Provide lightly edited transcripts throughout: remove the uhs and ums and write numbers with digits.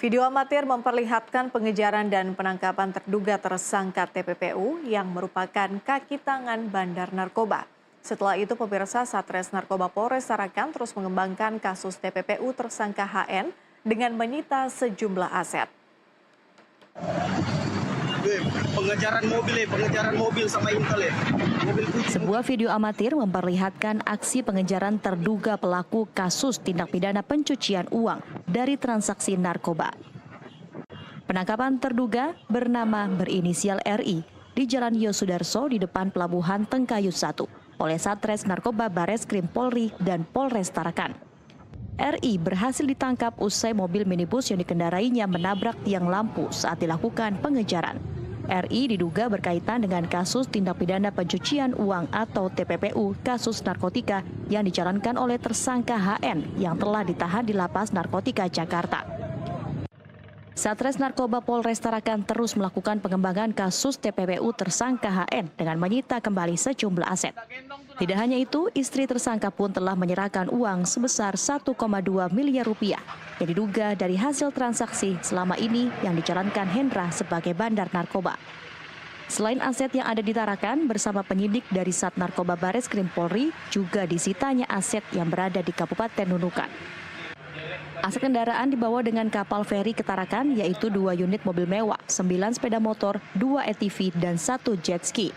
Video amatir memperlihatkan pengejaran dan penangkapan terduga tersangka TPPU yang merupakan kaki tangan bandar narkoba. Setelah itu pemirsa, Satres Narkoba Polres Tarakan terus mengembangkan kasus TPPU tersangka HN dengan menyita sejumlah aset. pengejaran mobil sama Intel ya. Sebuah video amatir memperlihatkan aksi pengejaran terduga pelaku kasus tindak pidana pencucian uang dari transaksi narkoba. Penangkapan terduga bernama berinisial RI di Jalan Yosudarso di depan Pelabuhan Tengkayus 1 oleh Satres Narkoba Bareskrim Polri dan Polres Tarakan. RI berhasil ditangkap usai mobil minibus yang dikendarainya menabrak tiang lampu saat dilakukan pengejaran. RI diduga berkaitan dengan kasus tindak pidana pencucian uang atau TPPU kasus narkotika yang dijalankan oleh tersangka HN yang telah ditahan di Lapas Narkotika Jakarta. Satres Narkoba Polres Tarakan terus melakukan pengembangan kasus TPPU tersangka HN dengan menyita kembali sejumlah aset. Tidak hanya itu, istri tersangka pun telah menyerahkan uang sebesar 1,2 miliar rupiah yang diduga dari hasil transaksi selama ini yang dijalankan Hendra sebagai bandar narkoba. Selain aset yang ada di Tarakan, bersama penyidik dari Sat Narkoba Bareskrim Polri juga disitanya aset yang berada di Kabupaten Nunukan. Aset kendaraan dibawa dengan kapal feri ke Tarakan, yaitu 2 unit mobil mewah, 9 sepeda motor, 2 ATV, dan 1 jet ski.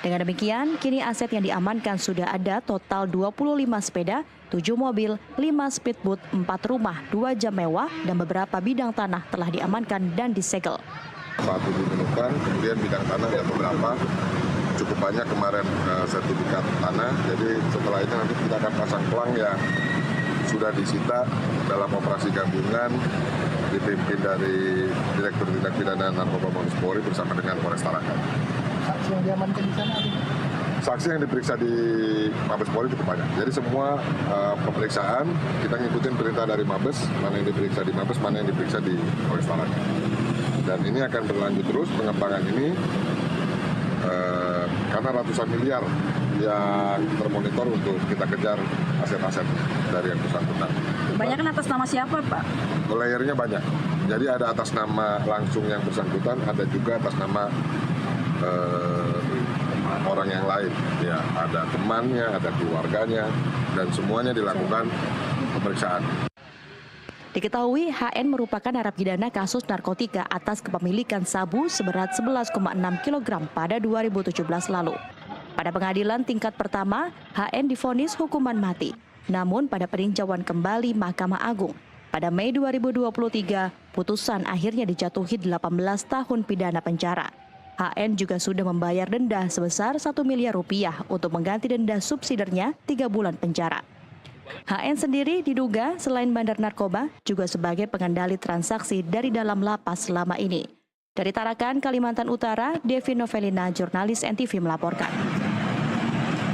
Dengan demikian, kini aset yang diamankan sudah ada total 25 sepeda, 7 mobil, 5 speedboat, 4 rumah, 2 jam mewah, dan beberapa bidang tanah telah diamankan dan disegel. Satu ditemukan, kemudian bidang tanah ada beberapa, cukup banyak kemarin sertifikat tanah, jadi setelah itu nanti kita akan pasang pelang yang sudah disita dalam operasi gabungan dipimpin dari Direktur Tindak Pidana Narkoba Mabes Polri bersama dengan Polres Tarakan. Saksi yang diamankan di sana ada? Saksi yang diperiksa di Mabes Polri cukup banyak. Jadi semua pemeriksaan kita ngikutin perintah dari Mabes, mana yang diperiksa di Mabes, mana yang diperiksa di Polres Tarakan. Dan ini akan berlanjut terus pengembangan ini karena ratusan miliar yang termonitor untuk kita kejar aset-aset dari yang bersangkutan. Banyak kan atas nama siapa, Pak? Layernya banyak. Jadi ada atas nama langsung yang bersangkutan, ada juga atas nama orang yang lain. Ya, ada temannya, ada keluarganya, dan semuanya dilakukan pemeriksaan. Diketahui HN merupakan narapidana kasus narkotika atas kepemilikan sabu seberat 11,6 kg pada 2017 lalu. Pada pengadilan tingkat pertama, HN divonis hukuman mati. Namun pada peninjauan kembali Mahkamah Agung, pada Mei 2023, putusan akhirnya dijatuhi 18 tahun pidana penjara. HN juga sudah membayar denda sebesar 1 miliar rupiah untuk mengganti denda subsidiarnya 3 bulan penjara. HN sendiri diduga selain bandar narkoba juga sebagai pengendali transaksi dari dalam lapas selama ini. Dari Tarakan, Kalimantan Utara, Devi Novelina, jurnalis NTV melaporkan.